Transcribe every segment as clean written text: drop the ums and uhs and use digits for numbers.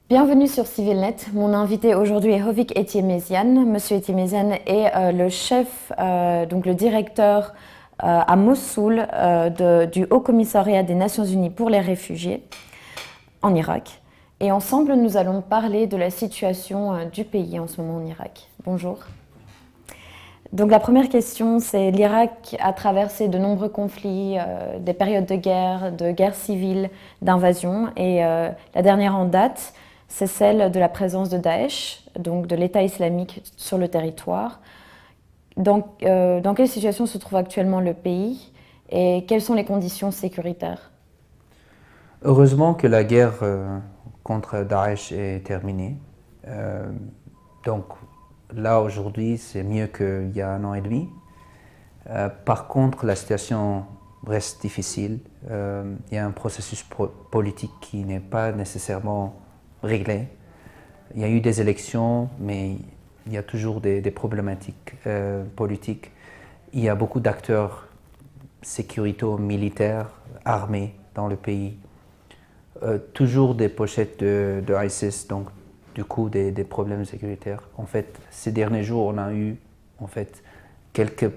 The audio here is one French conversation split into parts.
Bienvenue sur CivilNet. Mon invité aujourd'hui est Hovik Etemesian. Monsieur Etemesian est le chef, donc le directeur à Mossoul du Haut Commissariat des Nations Unies pour les réfugiés en Irak. Et ensemble, nous allons parler de la situation du pays en ce moment en Irak. Bonjour. Donc la première question, c'est l'Irak a traversé de nombreux conflits, des périodes de guerre civile, d'invasion. Et la dernière en date, c'est celle de la présence de Daesh, donc de l'État islamique sur le territoire. Dans quelle situation se trouve actuellement le pays et quelles sont les conditions sécuritaires? Heureusement que la guerre contre Daesh est terminée. Donc là, aujourd'hui, c'est mieux qu'il y a un an et demi. Par contre, la situation reste difficile. Il y a un processus politique qui n'est pas nécessairement réglé. Il y a eu des élections, mais il y a toujours des problématiques politiques. Il y a beaucoup d'acteurs sécuritaux, militaires, armés dans le pays. Toujours des pochettes de ISIS, donc du coup des problèmes sécuritaires. En fait, ces derniers jours, on a eu en fait quelques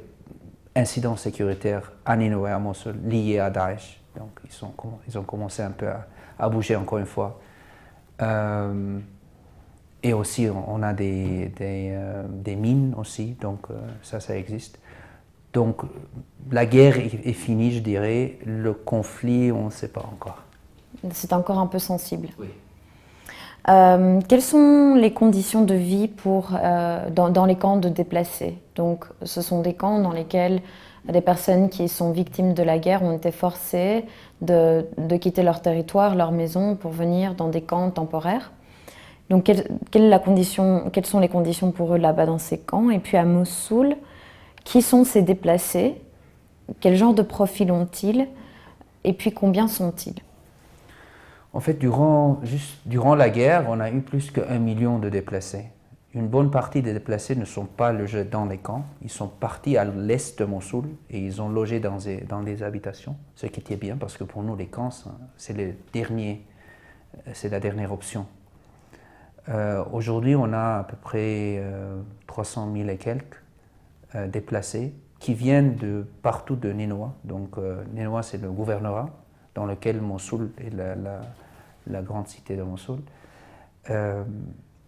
incidents sécuritaires à Ninive et à Mossoul liés à Daesh. Donc ils ont commencé un peu à bouger encore une fois. Et aussi, on a des mines aussi, donc ça existe. Donc la guerre est finie, je dirais. Le conflit, on ne sait pas encore. C'est encore un peu sensible. Oui. Quelles sont les conditions de vie dans les camps de déplacés? Donc, ce sont des camps dans lesquels des personnes qui sont victimes de la guerre ont été forcées de quitter leur territoire, leur maison, pour venir dans des camps temporaires. Donc, quelles sont les conditions pour eux là-bas dans ces camps? Et puis à Mossoul, qui sont ces déplacés? Quel genre de profil ont-ils? Et puis combien sont-ils? En fait, durant la guerre, on a eu plus qu'1 million de déplacés. Une bonne partie des déplacés ne sont pas logés dans les camps. Ils sont partis à l'est de Mossoul et ils ont logé dans des habitations, ce qui était bien parce que pour nous, les camps, c'est la dernière option. Aujourd'hui, on a à peu près 300 000 et quelques déplacés qui viennent de partout de Ninive. Donc, Ninive, c'est le gouvernorat dans lequel Mossoul est la grande cité de Mossoul.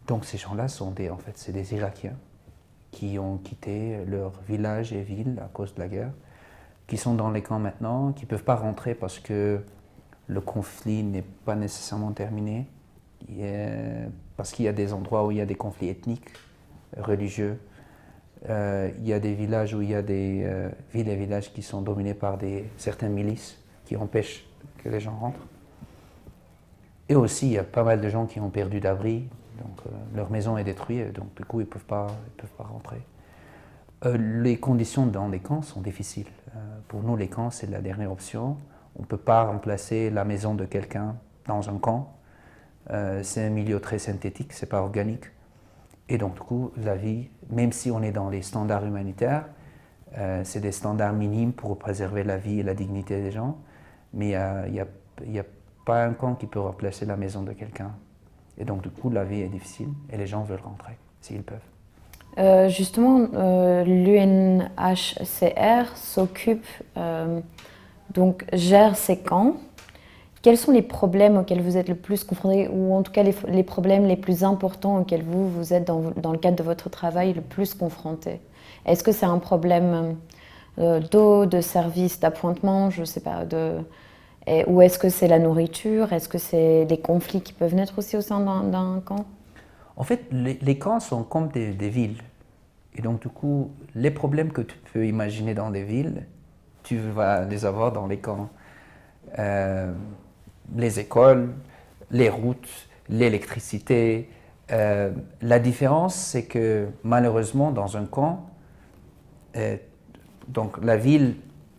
Donc ces gens-là en fait, c'est des Irakiens qui ont quitté leur village et ville à cause de la guerre, qui sont dans les camps maintenant, qui ne peuvent pas rentrer parce que le conflit n'est pas nécessairement terminé, parce qu'il y a des endroits où il y a des conflits ethniques, religieux. Il y a des villages où il y a des villes et villages qui sont dominés par certaines milices qui empêchent que les gens rentrent. Et aussi, il y a pas mal de gens qui ont perdu d'abri, donc leur maison est détruite, donc du coup, ils ne peuvent pas rentrer. Les conditions dans les camps sont difficiles. Pour nous, les camps, c'est la dernière option. On ne peut pas remplacer la maison de quelqu'un dans un camp. C'est un milieu très synthétique, ce n'est pas organique. Et donc, du coup, la vie, même si on est dans les standards humanitaires, c'est des standards minimes pour préserver la vie et la dignité des gens, mais il n'y a pas un camp qui peut remplacer la maison de quelqu'un. Et donc, du coup, la vie est difficile et les gens veulent rentrer, s'ils peuvent. Justement, l'UNHCR s'occupe, donc gère ces camps. Quels sont les problèmes auxquels vous êtes le plus confrontés, ou en tout cas les problèmes les plus importants auxquels vous êtes dans le cadre de votre travail le plus confrontés? Est-ce que c'est un problème d'eau, de services, d'appointement, je ne sais pas, ou est-ce que c'est la nourriture? Est-ce que c'est les conflits qui peuvent naître aussi au sein d'un camp? En fait, les camps sont comme des villes. Et donc, du coup, les problèmes que tu peux imaginer dans des villes, tu vas les avoir dans les camps. Les écoles, les routes, l'électricité. La différence, c'est que malheureusement, dans un camp, donc la ville,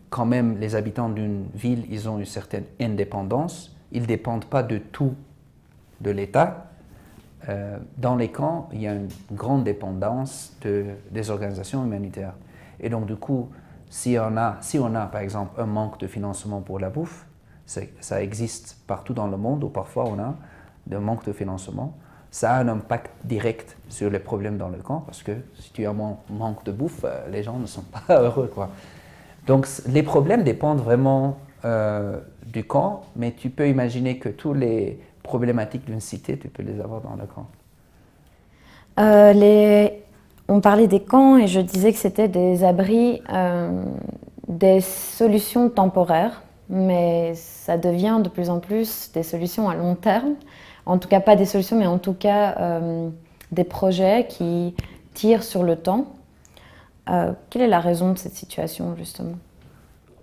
quand même, les habitants d'une ville, ils ont une certaine indépendance. Ils ne dépendent pas de tout de l'État. Dans les camps, il y a une grande dépendance des organisations humanitaires. Et donc, du coup, si on a, par exemple, un manque de financement pour la bouffe, ça existe partout dans le monde où parfois on a de manque de financement, ça a un impact direct sur les problèmes dans le camp, parce que si tu as un manque de bouffe, les gens ne sont pas heureux, quoi. Donc les problèmes dépendent vraiment du camp, mais tu peux imaginer que toutes les problématiques d'une cité, tu peux les avoir dans le camp. On parlait des camps et je disais que c'était des abris, des solutions temporaires, mais ça devient de plus en plus des solutions à long terme. En tout cas, pas des solutions, mais en tout cas des projets qui tirent sur le temps. Quelle est la raison de cette situation, justement?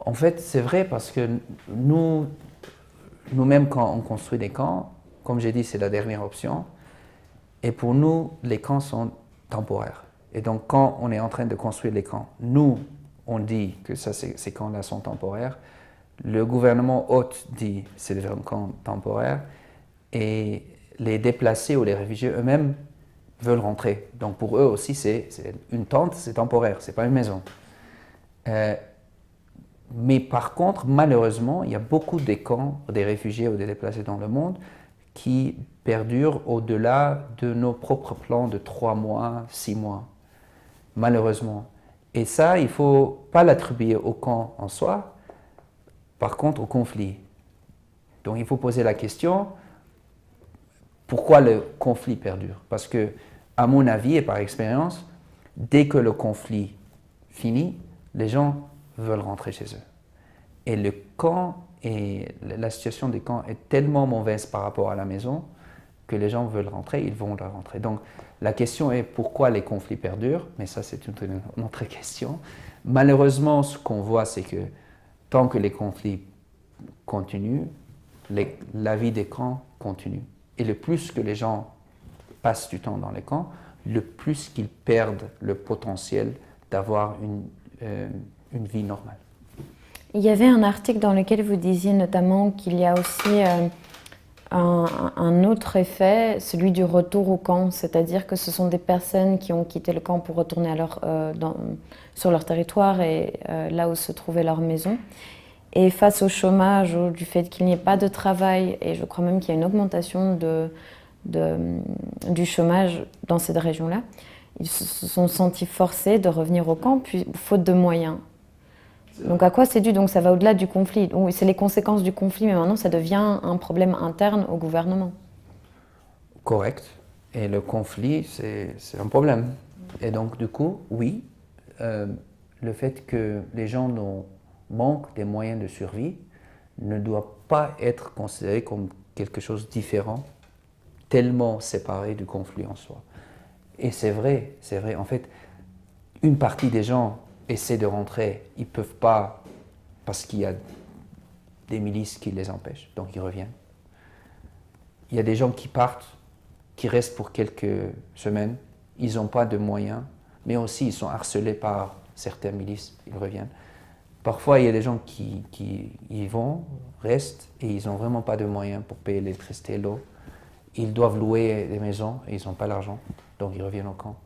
En fait, c'est vrai parce que nous-mêmes, quand on construit des camps, comme j'ai dit, c'est la dernière option. Et pour nous, les camps sont temporaires. Et donc, quand on est en train de construire les camps, nous, on dit que ces camps-là sont temporaires. Le gouvernement hôte dit que c'est un camp temporaire. Et les déplacés ou les réfugiés eux-mêmes veulent rentrer. Donc, pour eux aussi, c'est une tente, c'est temporaire, c'est pas une maison. Mais par contre, malheureusement, il y a beaucoup de camps des réfugiés ou des déplacés dans le monde qui perdurent au-delà de nos propres plans de 3 mois, 6 mois, malheureusement. Et ça, il ne faut pas l'attribuer au camp en soi, par contre au conflit. Donc il faut poser la question, pourquoi le conflit perdure? Parce que, à mon avis et par expérience, dès que le conflit finit, les gens veulent rentrer chez eux. Et le camp et la situation des camps est tellement mauvaise par rapport à la maison que les gens veulent rentrer, ils vont rentrer. Donc la question est pourquoi les conflits perdurent, mais ça c'est une autre question. Malheureusement, ce qu'on voit, c'est que tant que les conflits continuent, la vie des camps continue. Et le plus que les gens passent du temps dans les camps, le plus qu'ils perdent le potentiel d'avoir une vie normale. Il y avait un article dans lequel vous disiez notamment qu'il y a aussi un autre effet, celui du retour au camp, c'est-à-dire que ce sont des personnes qui ont quitté le camp pour retourner sur leur territoire et là où se trouvait leur maison. Et face au chômage, du fait qu'il n'y ait pas de travail, et je crois même qu'il y a une augmentation du chômage dans cette région-là, ils se sont sentis forcés de revenir au camp, puis faute de moyens. Donc à quoi c'est dû? Donc ça va au-delà du conflit. C'est les conséquences du conflit, mais maintenant ça devient un problème interne au gouvernement. Correct. Et le conflit, c'est un problème. Et donc du coup, oui, le fait que les gens manquent des moyens de survie ne doit pas être considéré comme quelque chose de différent, tellement séparé du conflit en soi. Et c'est vrai, c'est vrai. En fait, une partie des gens essaient de rentrer, ils ne peuvent pas parce qu'il y a des milices qui les empêchent, donc ils reviennent. Il y a des gens qui partent, qui restent pour quelques semaines, ils n'ont pas de moyens, mais aussi ils sont harcelés par certaines milices, ils reviennent. Parfois, il y a des gens qui y vont, restent, et ils n'ont vraiment pas de moyens pour payer l'électricité, l'eau. Ils doivent louer des maisons et ils n'ont pas l'argent, donc ils reviennent au camp.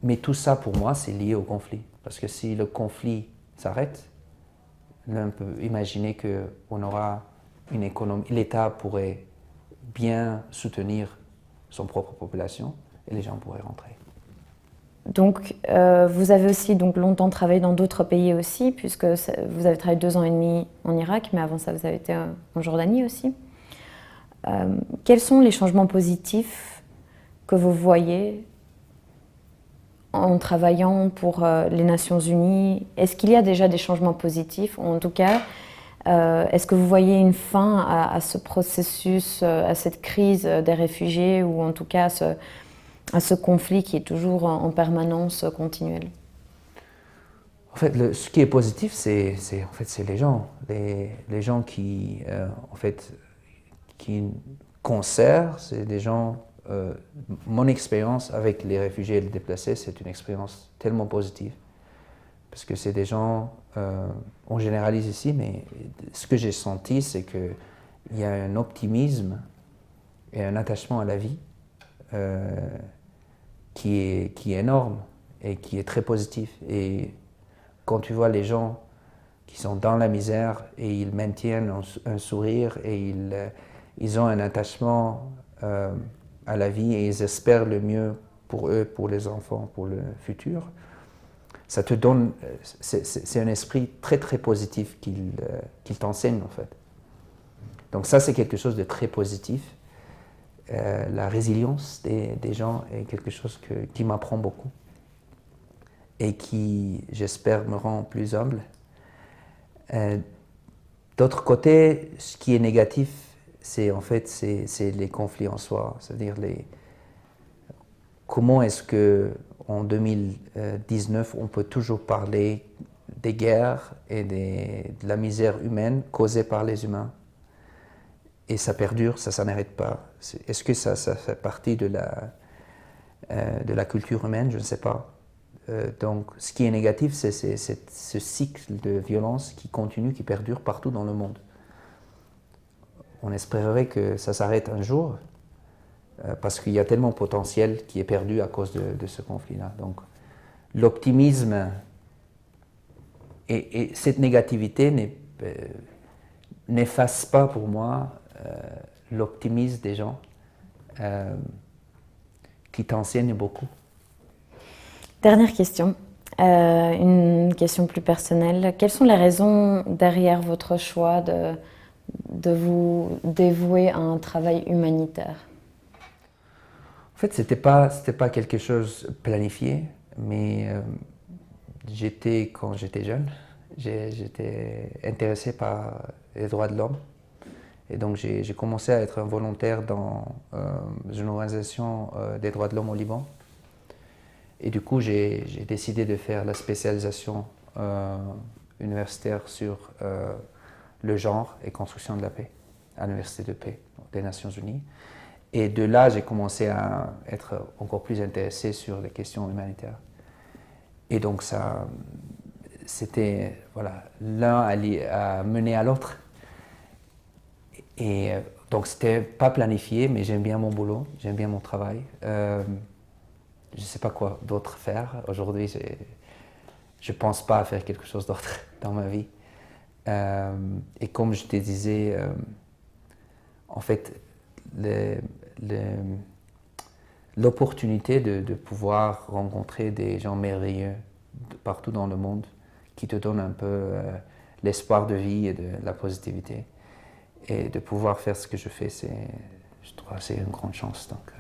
Mais tout ça, pour moi, c'est lié au conflit. Parce que si le conflit s'arrête, l'on peut imaginer qu'on aura une économie, l'État pourrait bien soutenir son propre population et les gens pourraient rentrer. Donc, vous avez aussi donc, longtemps travaillé dans d'autres pays aussi, puisque vous avez travaillé 2 ans et demi en Irak, mais avant ça, vous avez été en Jordanie aussi. Quels sont les changements positifs que vous voyez en travaillant pour les Nations Unies? Est-ce qu'il y a déjà des changements positifs? En tout cas, est-ce que vous voyez une fin à ce processus, à cette crise des réfugiés, ou en tout cas à ce conflit qui est toujours en permanence continuelle? En fait, ce qui est positif, c'est les gens. Les gens qui conservent, c'est des gens. Mon expérience avec les réfugiés et les déplacés, c'est une expérience tellement positive. Parce que c'est des gens, on généralise ici, mais ce que j'ai senti, c'est qu'il y a un optimisme et un attachement à la vie qui est énorme et qui est très positif. Et quand tu vois les gens qui sont dans la misère et ils maintiennent un sourire et ils ont un attachement à la vie et ils espèrent le mieux pour eux, pour les enfants, pour le futur, ça te donne, c'est un esprit très très positif qu'il t'enseigne en fait. Donc ça c'est quelque chose de très positif. La résilience des gens est quelque chose qui m'apprend beaucoup et qui, j'espère, me rend plus humble. D'autre côté, ce qui est négatif, c'est en fait c'est les conflits en soi, c'est-à-dire comment est-ce que en 2019 on peut toujours parler des guerres et de la misère humaine causée par les humains et ça perdure, ça n'arrête pas. Est-ce que ça fait partie de la culture humaine? Je ne sais pas. Donc, ce qui est négatif, c'est ce cycle de violence qui continue, qui perdure partout dans le monde. On espérerait que ça s'arrête un jour, parce qu'il y a tellement de potentiel qui est perdu à cause de ce conflit-là. Donc, l'optimisme et cette négativité n'efface pas pour moi l'optimisme des gens qui t'enseignent beaucoup. Dernière question, une question plus personnelle. Quelles sont les raisons derrière votre choix de vous dévouer à un travail humanitaire? En fait, c'était pas quelque chose planifié, mais quand j'étais jeune, j'étais intéressé par les droits de l'homme. Et donc j'ai commencé à être un volontaire dans une organisation des droits de l'homme au Liban. Et du coup, j'ai décidé de faire la spécialisation universitaire sur le genre et construction de la paix à l'Université de paix des Nations Unies. Et de là, j'ai commencé à être encore plus intéressé sur les questions humanitaires. Et donc ça, c'était, voilà, l'un a mené à l'autre. Et donc c'était pas planifié, mais j'aime bien mon boulot, j'aime bien mon travail. Je ne sais pas quoi d'autre faire. Aujourd'hui, je ne pense pas à faire quelque chose d'autre dans ma vie. Et comme je te disais, en fait, l'opportunité de pouvoir rencontrer des gens merveilleux partout dans le monde qui te donnent un peu l'espoir de vie et de la positivité. Et de pouvoir faire ce que je fais, je trouve que c'est une grande chance. Donc,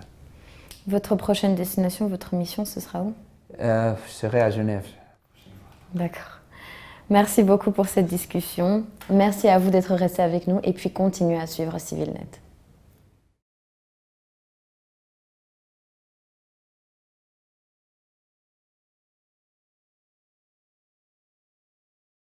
Votre prochaine destination, votre mission, ce sera où? je serai à Genève. D'accord. Merci beaucoup pour cette discussion. Merci à vous d'être restés avec nous et puis continuez à suivre CivilNet.